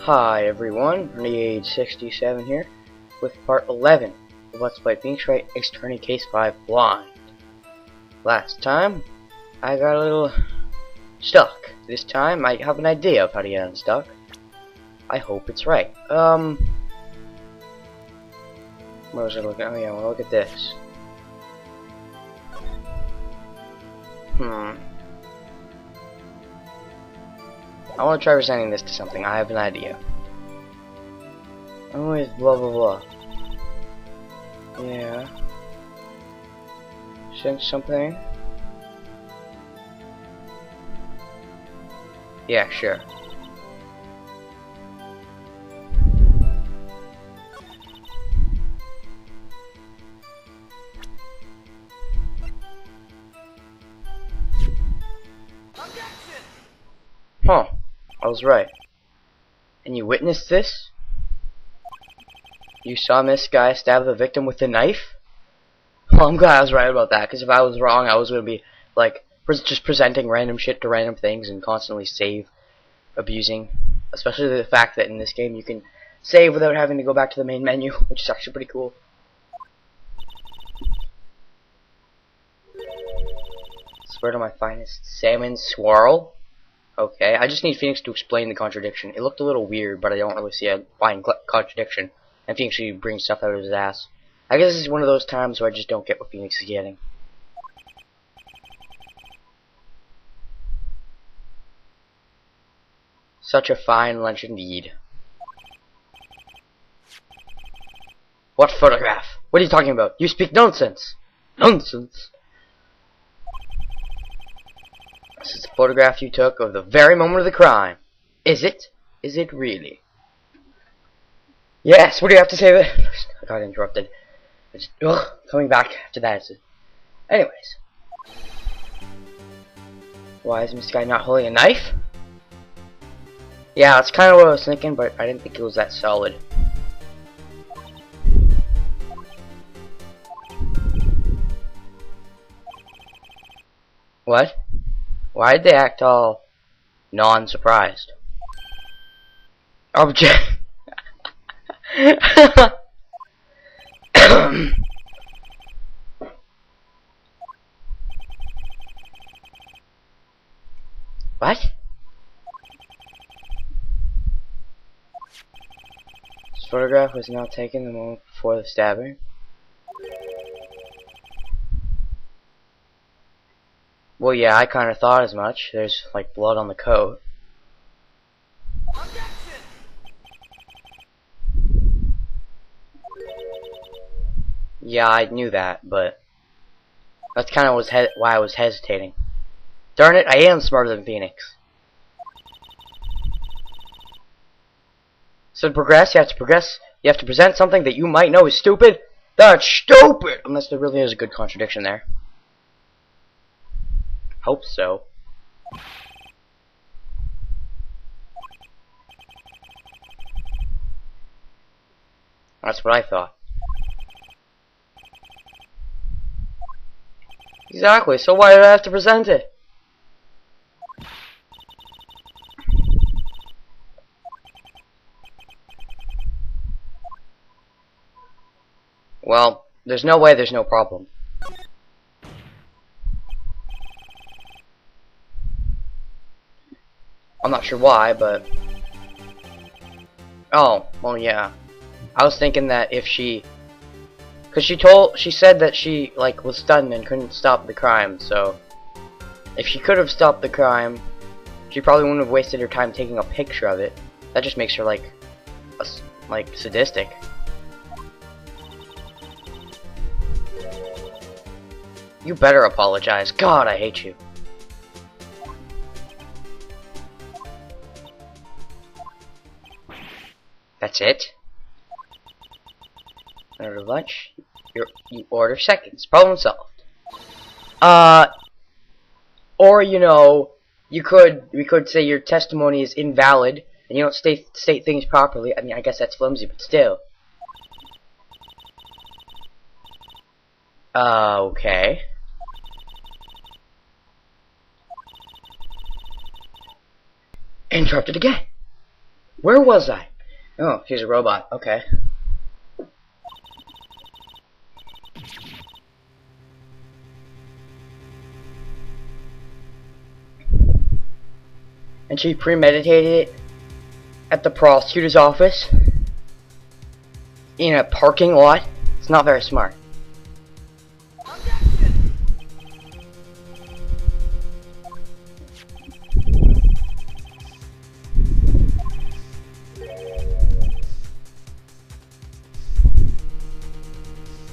Hi everyone, Renegade67 here with part 11 of Let's Play Wright Ace Attorney Case 5 Blind. Last time I got a little stuck. This time I have an idea of how to get unstuck. I hope it's right. What was I looking at? Oh yeah, well look at this. I want to try presenting this to something. I have an idea. Always blah blah blah. Yeah. Sense something? Yeah, sure. Huh. I was right. And you witnessed this? You saw this guy stab the victim with a knife? Well, I'm glad I was right about that, because if I was wrong, I was going to be, like, just presenting random shit to random things and constantly save abusing. Especially the fact that in this game you can save without having to go back to the main menu, which is actually pretty cool. Swear to my finest salmon swirl. Okay, I just need Phoenix to explain the contradiction. It looked a little weird, but I don't really see a fine contradiction. And Phoenix usually brings stuff out of his ass. I guess this is one of those times where I just don't get what Phoenix is getting. Such a fine lunch indeed. What photograph? What are you talking about? You speak nonsense! Nonsense! This is a photograph you took of the very moment of the crime. Is it? Is it really? Yes, what do you have to say there? I got interrupted. Coming back after that. Anyways. Why is this guy not holding a knife? Yeah, that's kind of what I was thinking, but I didn't think it was that solid. What? Why did they act all non-surprised? Object. What? This photograph was not taken the moment before the stabbing. Well, yeah, I kind of thought as much. There's, like, blood on the coat. Yeah, I knew that, but that's kind of why I was hesitating. Darn it, I am smarter than Phoenix. So to progress, you have to progress. You have to present something that you might know is stupid. That's stupid! Unless there really is a good contradiction there. Hope so. That's what I thought. Exactly, so why did I have to present it? Well, there's no way there's no problem. I'm not sure why, but... Oh, well yeah. I was thinking that if she... Because she said that she, like, was stunned and couldn't stop the crime, so... If she could have stopped the crime, she probably wouldn't have wasted her time taking a picture of it. That just makes her, like, sadistic. You better apologize. God, I hate you. That's it? Order lunch. You order seconds. Problem solved. Or you know, we could say your testimony is invalid and you don't state things properly. I mean, I guess that's flimsy, but still. Okay. Interrupted again. Where was I? Oh, she's a robot. Okay. And she premeditated it at the prosecutor's office in a parking lot. It's not very smart.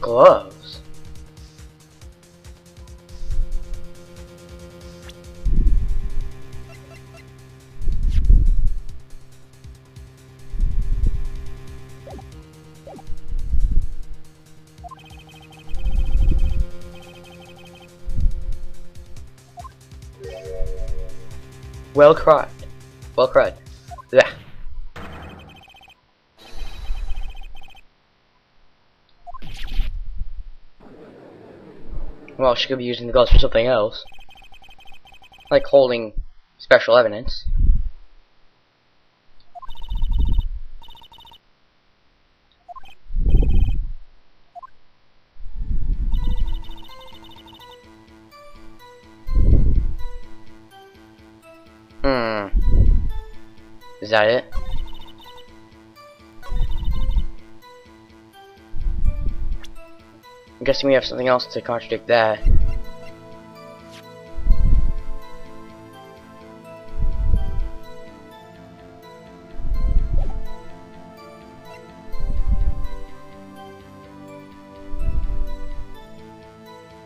Gloves. Well cried. Well cried. Yeah. Well, she could be using the gloves for something else. Like holding special evidence. Is that it? I'm guessing we have something else to contradict that.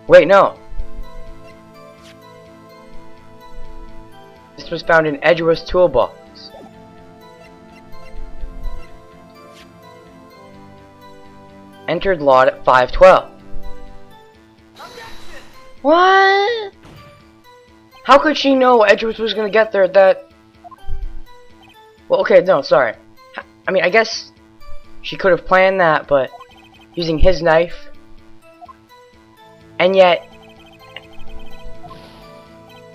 Wait, no. This was found in Edgeworth's toolbox. Entered lot at 512. What? How could she know Edgeworth was gonna get there at that? Well, okay, no, sorry. I mean, I guess she could have planned that, but using his knife, and yet,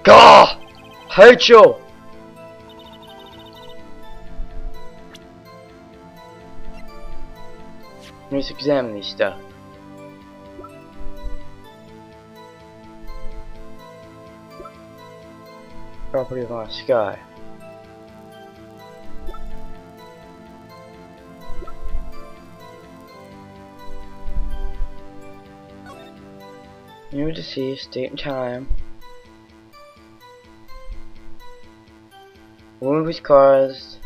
Gah! Hate you! Let's examine these stuff. Property of our sky. New deceased, date and time. Wound was caused.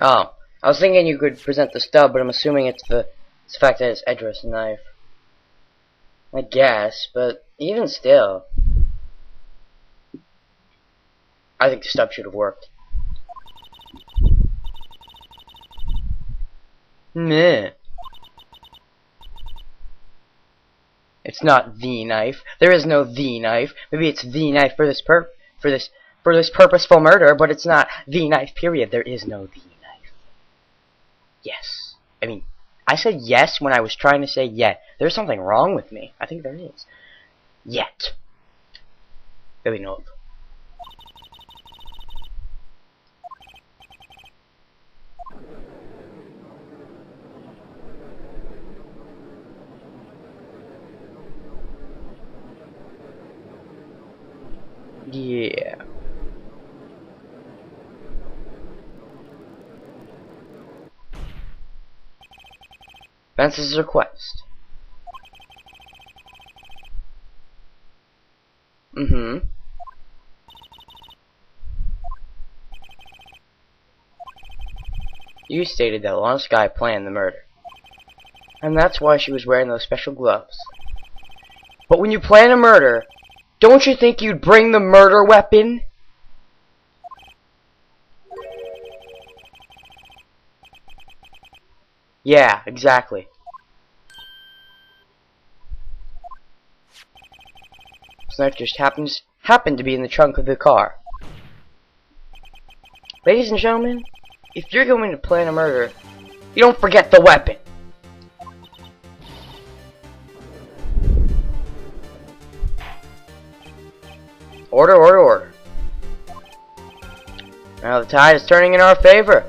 Oh, I was thinking you could present the stub, but I'm assuming it's the fact that it's Edgeworth's knife. I guess, but even still, I think the stub should have worked. Meh. It's not the knife. There is no the knife. Maybe it's the knife for this purposeful murder, but it's not the knife. Period. There is no the knife. Yes. I mean, I said yes when I was trying to say yet. There's something wrong with me. I think there is. Yet. That we know of. Yeah. Vance's request. You stated that Lana Skye planned the murder. And that's why she was wearing those special gloves. But when you plan a murder, don't you think you'd bring the murder weapon? Yeah, exactly. This knife just happens happened to be in the trunk of the car. Ladies and gentlemen, if you're going to plan a murder, you don't forget the weapon. Order, order, order. Now the tide is turning in our favor.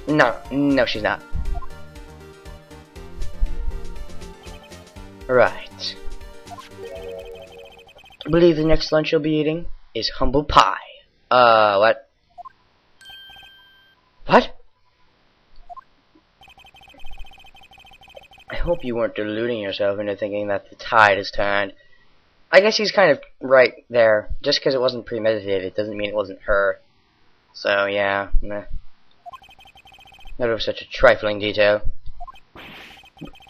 No, she's not. Right. I believe the next lunch you'll be eating is humble pie. What? What? I hope you weren't deluding yourself into thinking that the tide has turned. I guess he's kind of right there. Just because it wasn't premeditated doesn't mean it wasn't her. So, yeah, meh. That was such a trifling detail.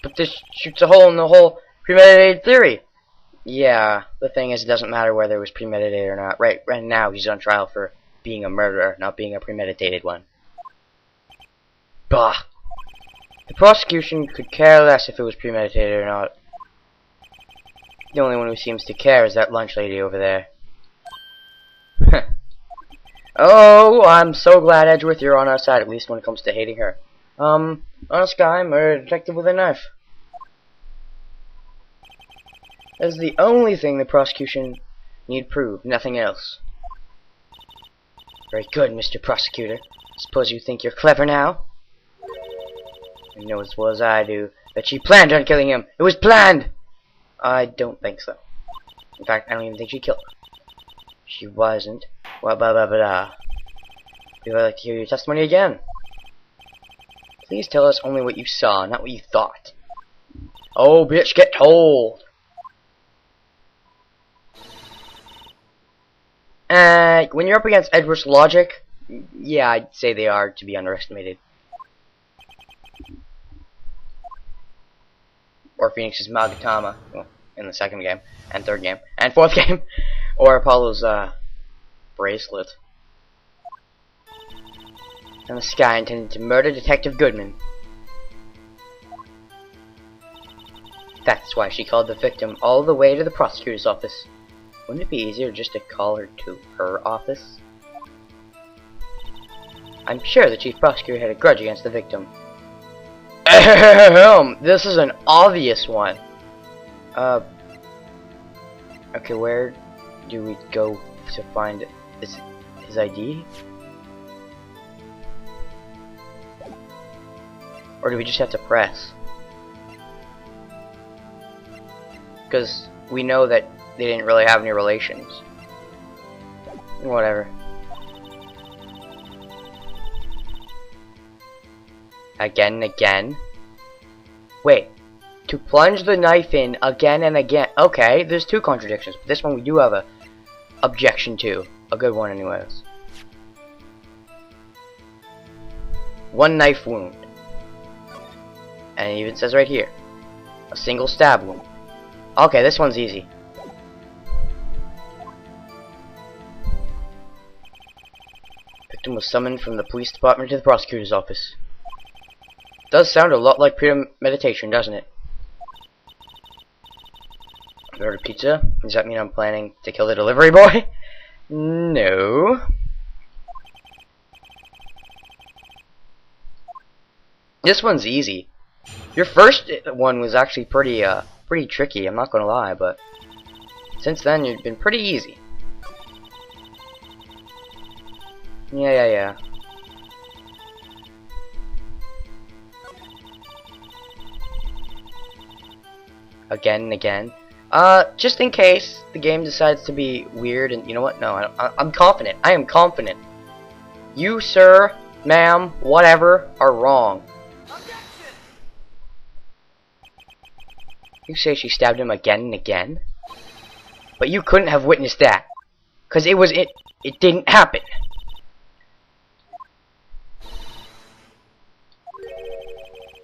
But this shoots a hole in the whole premeditated theory. Yeah, the thing is, it doesn't matter whether it was premeditated or not. Right now, he's on trial for being a murderer, not being a premeditated one. Bah! The prosecution could care less if it was premeditated or not. The only one who seems to care is that lunch lady over there. Oh, I'm so glad, Edgeworth, you're on our side, at least when it comes to hating her. Honest guy, murder detective with a knife. That's the only thing the prosecution need prove, nothing else. Very good, Mr. Prosecutor. Suppose you think you're clever now? You know as well as I do that she planned on killing him. It was planned! I don't think so. In fact, I don't even think she killed him. She wasn't. Well, blah blah blah. We would like to hear your testimony again. Please tell us only what you saw, not what you thought. Oh, bitch, get told! When you're up against Edward's logic, yeah, I'd say they are to be underestimated. Or Phoenix's Magatama, well, in the second game, and third game, and fourth game, or Apollo's, bracelet. And this guy intended to murder Detective Goodman. That's why she called the victim all the way to the prosecutor's office. Wouldn't it be easier just to call her to her office? I'm sure the chief prosecutor had a grudge against the victim. This is an obvious one. Okay, where do we go to find his ID? Or do we just have to press? Because we know that they didn't really have any relations. Whatever. Again and again. Wait. To plunge the knife in again and again. Okay, there's two contradictions. But this one we do have a objection to. A good one anyways. One knife wound. And it even says right here. A single stab wound. Okay, this one's easy. Victim was summoned from the police department to the prosecutor's office. Does sound a lot like premeditation, doesn't it? I ordered pizza. Does that mean I'm planning to kill the delivery boy? No. This one's easy. Your first one was actually pretty tricky, I'm not gonna lie, but since then you've been pretty easy. Yeah. Again and again. Just in case the game decides to be weird, and you know what? No, I'm confident. I am confident. You, sir, ma'am, whatever, are wrong. You say she stabbed him again and again? But you couldn't have witnessed that. Because it didn't happen.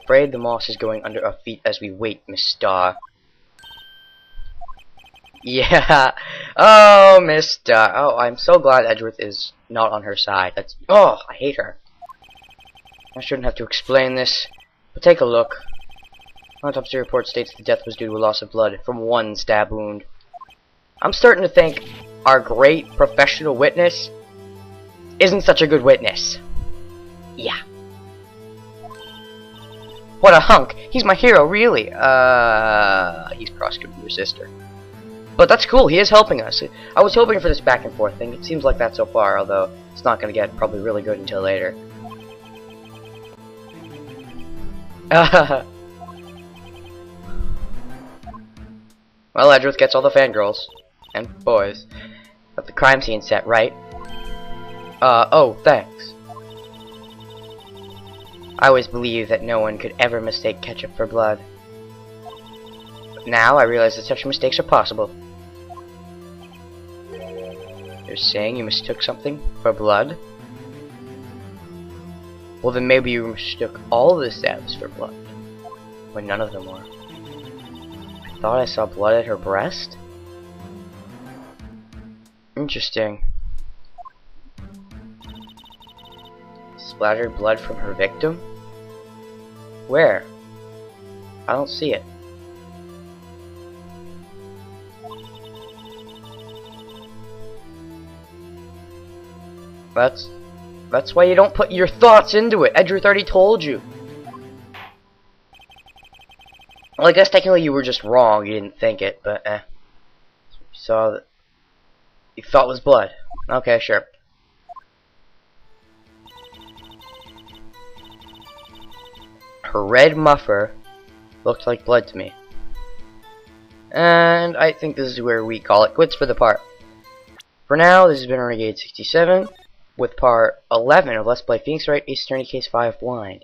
Afraid the moss is going under our feet as we wait, Miss Starr. Yeah. Oh, Miss Starr. Oh, I'm so glad Edgeworth is not on her side. Oh, I hate her. I shouldn't have to explain this, but take a look. Autopsy report states the death was due to a loss of blood from one stab wound. I'm starting to think our great professional witness isn't such a good witness. Yeah. What a hunk! He's my hero, really. He's prosecuting your sister. But that's cool, he is helping us. I was hoping for this back and forth thing. It seems like that so far, although it's not gonna get probably really good until later. Well, Edgeworth gets all the fangirls. And boys. But the crime scene set, right? Oh, thanks. I always believed that no one could ever mistake ketchup for blood. But now I realize that such mistakes are possible. You're saying you mistook something for blood? Well, then maybe you mistook all the stabs for blood, when none of them were. I thought I saw blood at her breast? Interesting. Splattered blood from her victim? Where? I don't see it. That's why you don't put your thoughts into it. Edgeworth already told you. Well, I guess technically you were just wrong. You didn't think it, but You saw that you thought it was blood. Okay, sure. Her red muffer looked like blood to me. And I think this is where we call it quits for the part. For now, this has been Renegade 67 with part 11 of Let's Play Phoenix Wright Ace Attorney Case 5 Blind.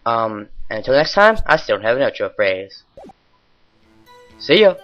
And until next time, I still don't have an outro phrase. See ya!